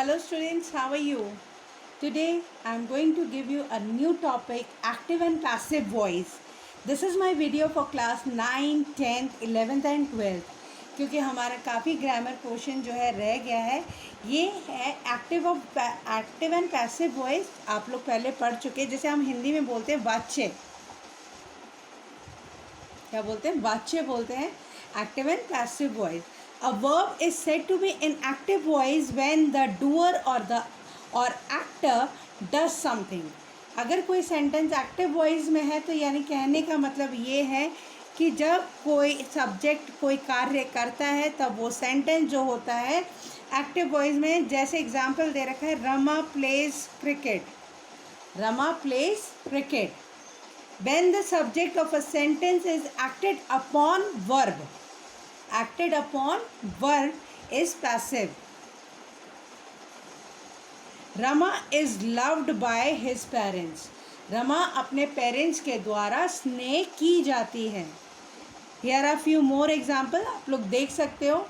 Hello students, how are you? Today I am going to give you a new topic, active and passive voice. This is my video for class 9, 10th, 11th and 12th क्योंकि हमारा काफ़ी grammar portion जो है रह गया है। ये है एक्टिव एंड पैसिव वॉइस। आप लोग पहले पढ़ चुके, जैसे हम हिंदी में बोलते हैं वाच्य, क्या बोलते हैं, वाच्य बोलते हैं, active and passive voice. A verb is said to be in active voice when the doer or actor does something. अगर कोई सेंटेंस एक्टिव वॉइस में है तो यानी कहने का मतलब ये है कि जब कोई सब्जेक्ट कोई कार्य करता है तब वो सेंटेंस जो होता है एक्टिव वॉइस में। जैसे एग्जांपल दे रखा है, Rama pledge cricket. Rama pledge cricket. When the subject of a sentence is acted upon verb is passive. Rama is loved by his parents. Rama अपने पेरेंट्स के द्वारा स्नेह की जाती है। Here are few more example, आप लोग देख सकते हो।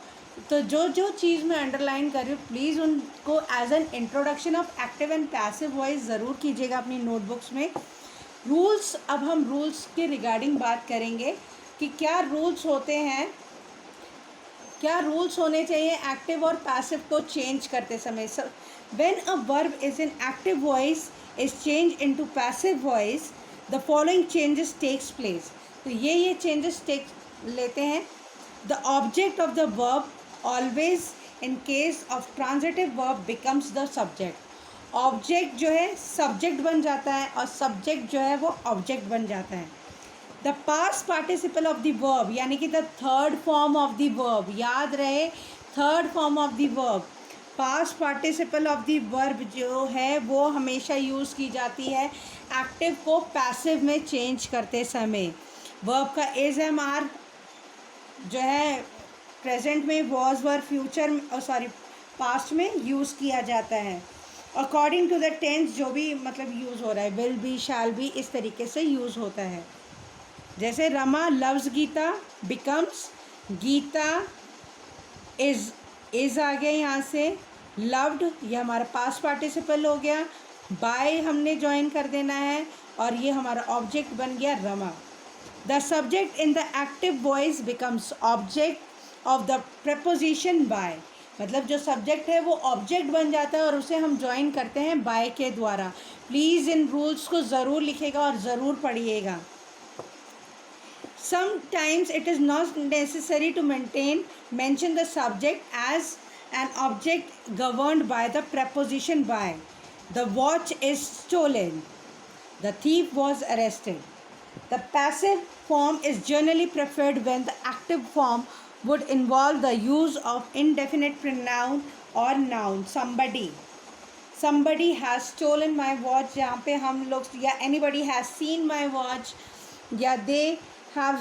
तो जो चीज़ मैं अंडरलाइन कर रही हूँ प्लीज़ उनको as an introduction of active and passive voice ज़रूर कीजिएगा अपनी नोटबुक्स में। रूल्स, अब हम रूल्स के रिगार्डिंग बात करेंगे कि क्या रूल्स होते हैं, क्या रूल्स होने चाहिए एक्टिव और पैसिव को चेंज करते समय। When a verb is in active voice is change into passive voice, the following changes takes place. तो ये चेंजेस लेते हैं। The object of the verb always in case of transitive verb becomes the subject. Object जो है subject बन जाता है और सब्जेक्ट जो है वो ऑब्जेक्ट बन जाता है। The past participle of the verb यानी कि the third form of the verb, याद रहे third form of the verb. Past participle of the verb जो है वो हमेशा यूज़ की जाती है एक्टिव को पैसिव में चेंज करते समय। वर्ब का इज एम आर जो है प्रेजेंट में, वॉज वर फ्यूचर पास्ट में यूज़ किया जाता है। अकॉर्डिंग टू द टेंस जो भी मतलब यूज़ हो रहा है, विल बी, शैल बी, इस तरीके से यूज़ होता है। जैसे Rama loves Geeta becomes Geeta is आ गया यहाँ से। लव्ड ये हमारा पास्ट पार्टिसिपल हो गया, बाय हमने ज्वाइन कर देना है और ये हमारा ऑब्जेक्ट बन गया Rama. The subject in the active voice becomes object of the preposition by, मतलब जो सब्जेक्ट है वो ऑब्जेक्ट बन जाता है और उसे हम ज्वाइन करते हैं बाय के द्वारा। प्लीज़ इन रूल्स को ज़रूर लिखिएगा और ज़रूर पढ़िएगा। Sometimes it is not necessary to mention the subject as an object governed by the preposition by. The watch is stolen. The thief was arrested. The passive form is generally preferred when the active form would involve the use of indefinite pronoun or noun. Somebody has stolen my watch, जहाँ पे हम लोग या anybody has seen my watch या they have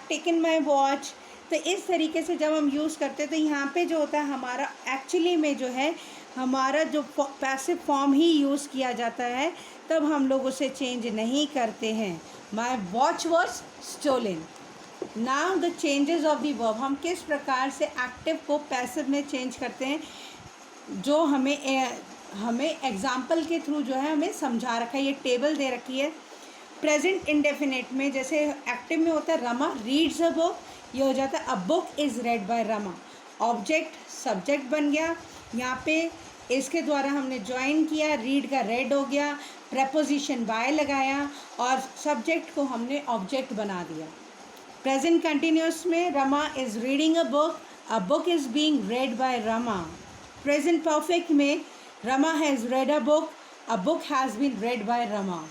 taken my watch। तो इस तरीके से जब हम यूज़ करते हैं तो यहाँ पे जो होता है हमारा एक्चुअली में जो है हमारा जो पैसिव फॉर्म ही यूज़ किया जाता है, तब हम लोग उसे चेंज नहीं करते हैं। My watch was stolen. Now the changes of the verb, हम किस प्रकार से एक्टिव को पैसिव में चेंज करते हैं जो हमें एग्जाम्पल के थ्रू जो है हमें समझा रखा है। ये टेबल दे रखी है। प्रेजेंट इंडेफिनिट में जैसे एक्टिव में होता है रमा रीड्स अ बुक, ये हो जाता है a book is read by Rama. Object subject बन गया, यहाँ पे इसके द्वारा हमने ज्वाइन किया, रीड का रेड हो गया, प्रपोजिशन बाय लगाया और सब्जेक्ट को हमने ऑब्जेक्ट बना दिया। प्रेजेंट कंटिन्यूस में Rama is reading a book is being read by Rama. Present perfect में Rama has read a book has been read by Rama.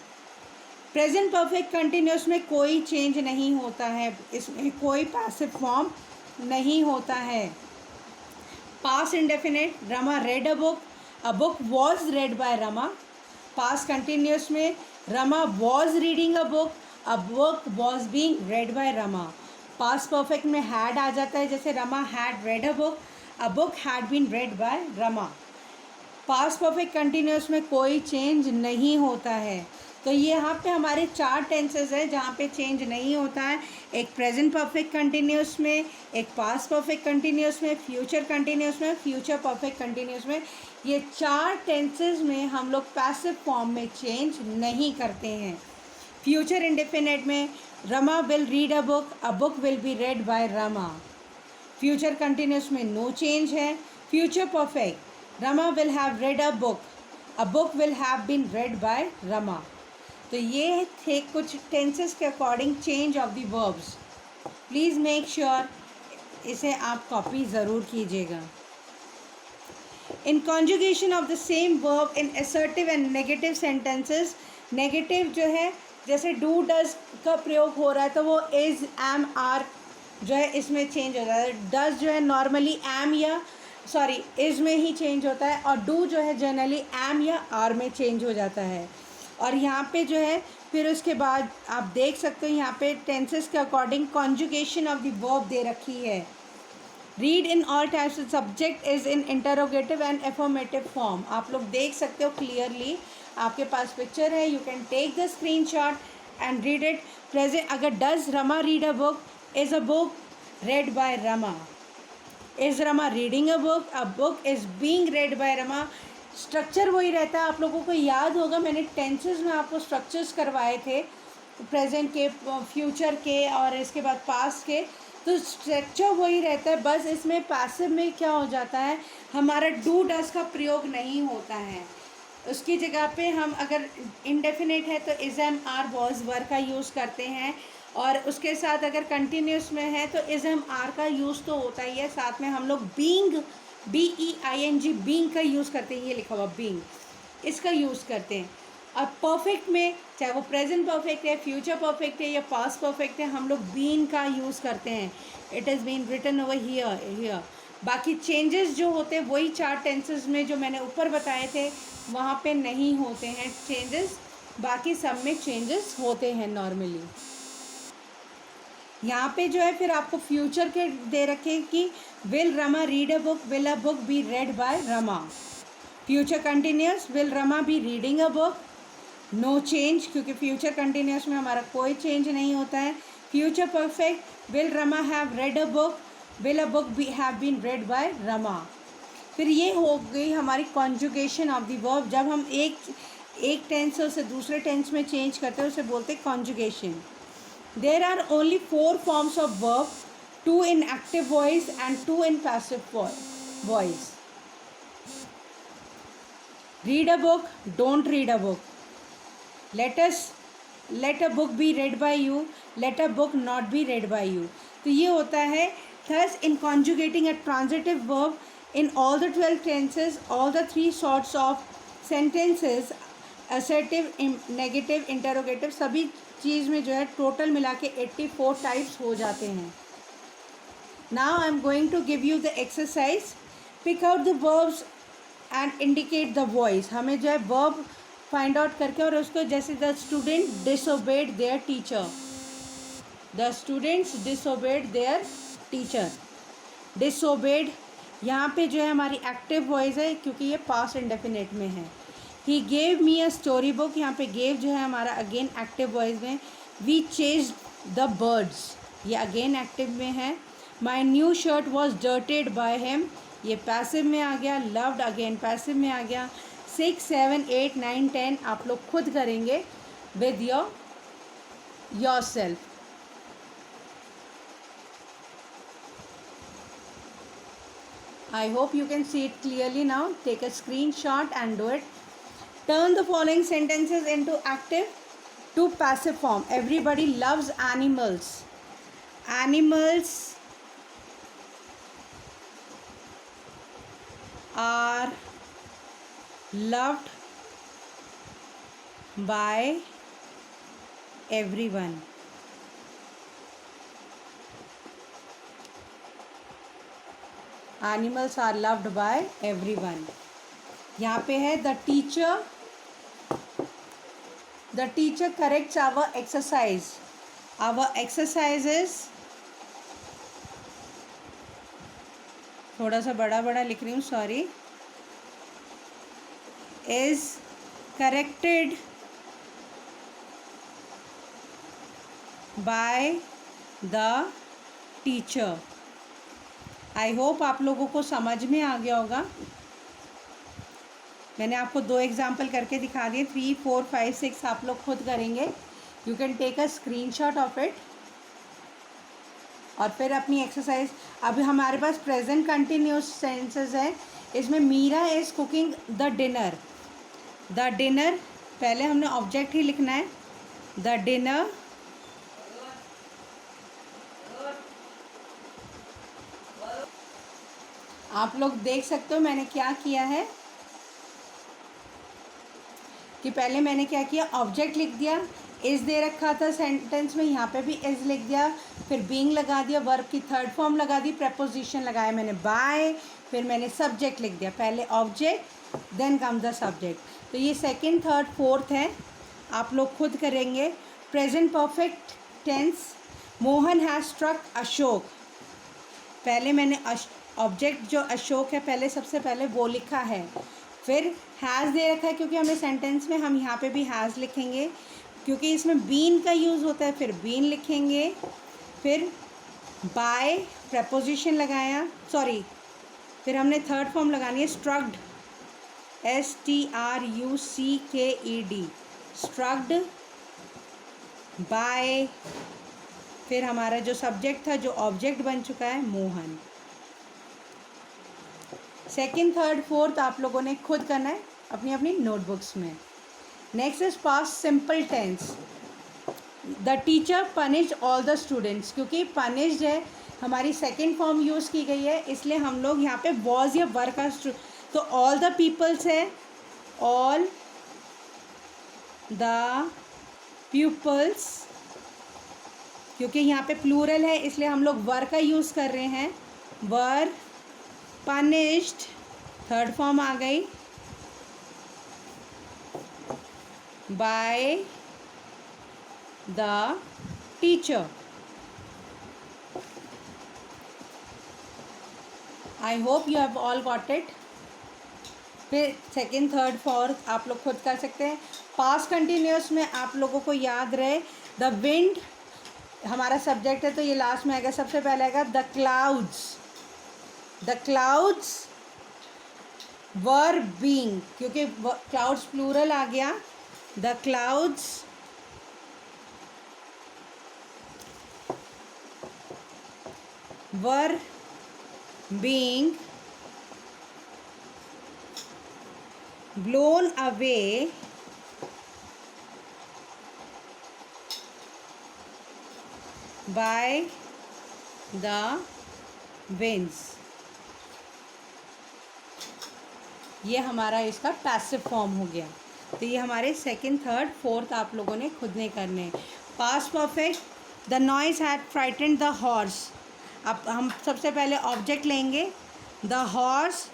Present perfect continuous में कोई चेंज नहीं होता है, इसमें कोई पैसिव फॉर्म नहीं होता है। Past indefinite Rama read a book was read by Rama. Past continuous में Rama was reading a book was being read by Rama. Past perfect में हैड आ जाता है, जैसे Rama had read a book had been read by Rama. Past perfect continuous में कोई change नहीं होता है। तो ये यहाँ पे हमारे 4 टेंसेस हैं जहाँ पे चेंज नहीं होता है। एक प्रेजेंट परफेक्ट कंटिन्यूस में, एक पास्ट परफेक्ट कंटिन्यूस में, फ्यूचर कंटिन्यूस में, फ्यूचर परफेक्ट कंटिन्यूस में। ये 4 टेंसेस में हम लोग पैसिव फॉर्म में चेंज नहीं करते हैं। फ्यूचर इंडेफिनिट में Rama will read a book will be read by Rama. Future continuous में नो चेंज है। Future perfect Rama will have read a book will have been read by Rama. तो ये थे कुछ टेंसेस के according change of the verbs. Please make sure इसे आप copy ज़रूर कीजिएगा। In conjugation of the same verb in assertive and negative sentences, negative जो है जैसे डू डज का प्रयोग हो रहा है तो वो इज़ एम आर जो है इसमें चेंज हो जाता है। डज जो है नॉर्मली एम या सॉरी इज़ में ही चेंज होता है, और डू जो है जनरली एम या आर में चेंज हो जाता है। और यहाँ पे जो है फिर उसके बाद आप देख सकते हो यहाँ पे टेंसेस के according conjugation of the verb दे रखी है। Read in all types of subject is in interrogative and affirmative form. आप लोग देख सकते हो क्लियरली, आपके पास पिक्चर है, you can take the screenshot and read it. Present अगर does Rama read a book, is a book read by Rama. Is Rama reading a book is being read by Rama. Structure वही रहता है। आप लोगों को याद होगा मैंने टेंसेस में आपको स्ट्रक्चर्स करवाए थे, प्रेजेंट के, फ्यूचर के और इसके बाद पास्ट के। तो स्ट्रक्चर वही रहता है, बस इसमें पैसिव में क्या हो जाता है, हमारा डू डज का प्रयोग नहीं होता है। उसकी जगह पे हम अगर इंडेफिनिट है तो is am are was were का यूज़ करते हैं, और उसके साथ अगर कंटिन्यूस में है तो इज़ एम आर का यूज़ तो होता ही है। साथ में हम लोग बीइंग BEING बीइंग का यूज़ करते हैं, ये लिखा हुआ बीइंग, इसका यूज़ करते हैं। और परफेक्ट में चाहे वो प्रेजेंट परफेक्ट है, फ्यूचर परफेक्ट है या पास्ट परफेक्ट है, हम लोग बीइंग का यूज़ करते हैं। It is been written over here. बाकी चेंजेस जो होते हैं वही 4 टेंसेस में जो मैंने ऊपर बताए थे वहाँ पे नहीं होते हैं चेंजेस, बाकी सब में चेंजेस होते हैं नॉर्मली। यहाँ पे जो है फिर आपको फ्यूचर के दे रखे कि will Rama read a book, will a book be read by Rama. Future continuous will Rama be reading a book, no change क्योंकि फ्यूचर कंटिन्यूस में हमारा कोई चेंज नहीं होता है। Future perfect will Rama have read a book, will a book be have been read by Rama. फिर ये हो गई हमारी कॉन्जुगेशन ऑफ द वर्ब। जब हम एक टेंस से उसे दूसरे टेंस में चेंज करते हैं उसे बोलते हैं conjugation. There are only 4 forms of verb, 2 in active voice and 2 in passive voice. Read a book, don't read a book. Let a book be read by you, let a book not be read by you. तो ये होता है thus in conjugating a transitive verb in all the 12 tenses, all the 3 sorts of sentences, assertive, negative, interrogative, सभी चीज़ में जो है total मिला के 84 टाइप्स हो जाते हैं। Now I am going to give you the exercise. Pick out the verbs and indicate the voice. हमें जो है वर्ब फाइंड आउट करके और उसको जैसे the student disobeyed their teacher, the students disobeyed their teacher. Disobeyed यहाँ पे जो है हमारी एक्टिव वॉइस है क्योंकि ये पास्ट इंडेफिनिट में है। He gave me a story book, यहाँ पे गेव जो है हमारा अगेन एक्टिव वॉइस में। वी चेज्ड द बर्ड्स, ये अगेन एक्टिव में है। My new shirt was dirtied by him, ये पैसिव में आ गया। लव्ड अगेन पैसिव में आ गया। 6, 7, 8, 9, 10 आप लोग खुद करेंगे with your self. I hope you can see it clearly now. Take a screenshot and do it. Turn the following sentences into active to passive form. Everybody loves animals. Animals are loved by everyone. Animals are loved by everyone. यहाँ पे है the teacher corrects our exercise. Our exercises, थोड़ा सा बड़ा बड़ा लिख रही हूँ sorry, is corrected by the teacher. I hope आप लोगों को समझ में आ गया होगा। मैंने आपको 2 एग्जाम्पल करके दिखा दिए। 3, 4, 5, 6 आप लोग खुद करेंगे। You can take a screenshot of it और फिर अपनी एक्सरसाइज। अभी हमारे पास प्रेजेंट कंटिन्यूस सेंसेस है। इसमें Meera is cooking the dinner. The dinner पहले हमने ऑब्जेक्ट ही लिखना है। द डिनर आप लोग देख सकते हो मैंने क्या किया है कि पहले मैंने क्या किया, ऑब्जेक्ट लिख दिया, इज़ दे रखा था सेंटेंस में, यहाँ पे भी इज़ लिख दिया, फिर बीइंग लगा दिया, वर्ब की थर्ड फॉर्म लगा दी, प्रेपोजिशन लगाया मैंने बाय, फिर मैंने सब्जेक्ट लिख दिया। पहले object then come the subject. तो ये सेकंड, थर्ड, फोर्थ है, आप लोग खुद करेंगे। Present perfect tense, Mohan has struck Ashok. पहले मैंने ऑब्जेक्ट जो अशोक है पहले सबसे पहले वो लिखा है, फिर हैज़ दे रखा है क्योंकि हमें सेंटेंस में हम यहाँ पे भी हैज़ लिखेंगे क्योंकि इसमें बीन का यूज़ होता है, फिर बीन लिखेंगे, फिर बाय प्रपोजिशन लगाया, सॉरी फिर हमने थर्ड फॉर्म लगानी है स्ट्रक्ड, STRUCKED, स्ट्रक्ड बाय, फिर हमारा जो सब्जेक्ट था जो ऑब्जेक्ट बन चुका है मोहन। सेकंड, थर्ड, फोर्थ आप लोगों ने खुद करना है अपनी अपनी नोटबुक्स में। Next is past simple tense. The teacher punished all the students, क्योंकि पनिश्ड है हमारी सेकंड फॉर्म यूज़ की गई है, इसलिए हम लोग यहाँ पे वॉज या वर का तो ऑल द पीपल्स है, ऑल द पीपल्स, क्योंकि यहाँ पे प्लूरल है इसलिए हम लोग वर का यूज़ कर रहे हैं, वर पनिश्ड, थर्ड फॉर्म आ गई, bye the teacher. I hope you have all got it. फिर सेकेंड, थर्ड, फोर्थ आप लोग खुद कर सकते हैं। पास्ट कंटिन्यूस में आप लोगों को याद रहे द विंड हमारा सब्जेक्ट है तो ये लास्ट में आएगा, सबसे पहले आएगा the clouds. The clouds were being, क्योंकि क्लाउड्स प्लूरल आ गया, the clouds were being blown away by the winds। ये हमारा इसका पैसिव फॉर्म हो गया। तो ये हमारे सेकंड, थर्ड, फोर्थ आप लोगों ने खुद ने करने हैं। Past perfect, the noise had frightened the horse. अब हम सबसे पहले ऑब्जेक्ट लेंगे, the horse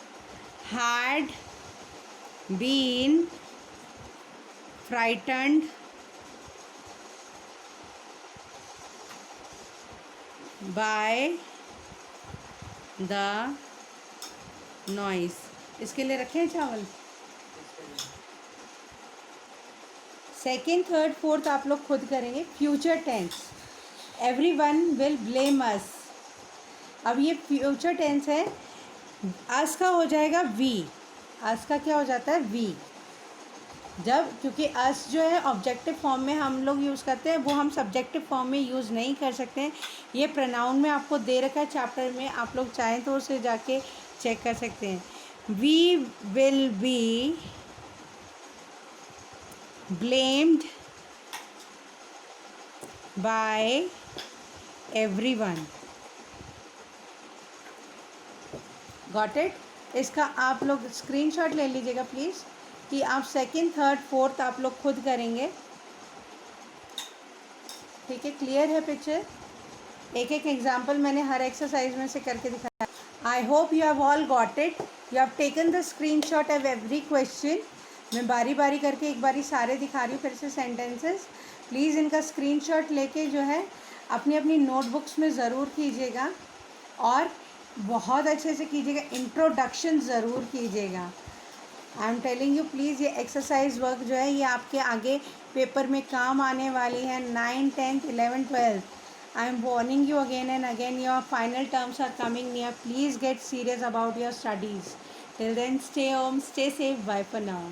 had been frightened by the noise। इसके लिए रखें चावल। सेकेंड, थर्ड, फोर्थ आप लोग खुद करेंगे। Future tense, everyone will blame us. अब ये फ्यूचर टेंस है, अस का हो जाएगा वी। अस का क्या हो जाता है, वी। जब क्योंकि अस जो है ऑब्जेक्टिव फॉर्म में हम लोग यूज़ करते हैं, वो हम सब्जेक्टिव फॉर्म में यूज़ नहीं कर सकते हैं। ये प्रोनाउन में आपको दे रखा है चैप्टर में, आप लोग चाहें तो उसे जाके चेक कर सकते हैं। We will be blamed by everyone. Got it. इसका आप लोग स्क्रीनशॉट ले लीजिएगा प्लीज़ कि आप सेकंड, थर्ड, फोर्थ आप लोग खुद करेंगे। ठीक है, क्लियर है पिक्चर। एक एक एग्जाम्पल मैंने हर एक्सरसाइज में से करके दिखाया। I hope you have all got it. You have taken the screenshot of every question. मैं बारी बारी करके एक बारी सारे दिखा रही हूँ फिर से सेंटेंसेस। प्लीज़ इनका स्क्रीनशॉट लेके जो है अपनी अपनी नोटबुक्स में ज़रूर कीजिएगा और बहुत अच्छे से कीजिएगा। इंट्रोडक्शन ज़रूर कीजिएगा। I am telling you please ये एक्सरसाइज वर्क जो है ये आपके आगे पेपर में काम आने वाली है. 9th 10th 11th 12th. I am warning you again and again, your final terms are coming near. Please get serious about your studies. Till then, stay home, stay safe. Bye for now.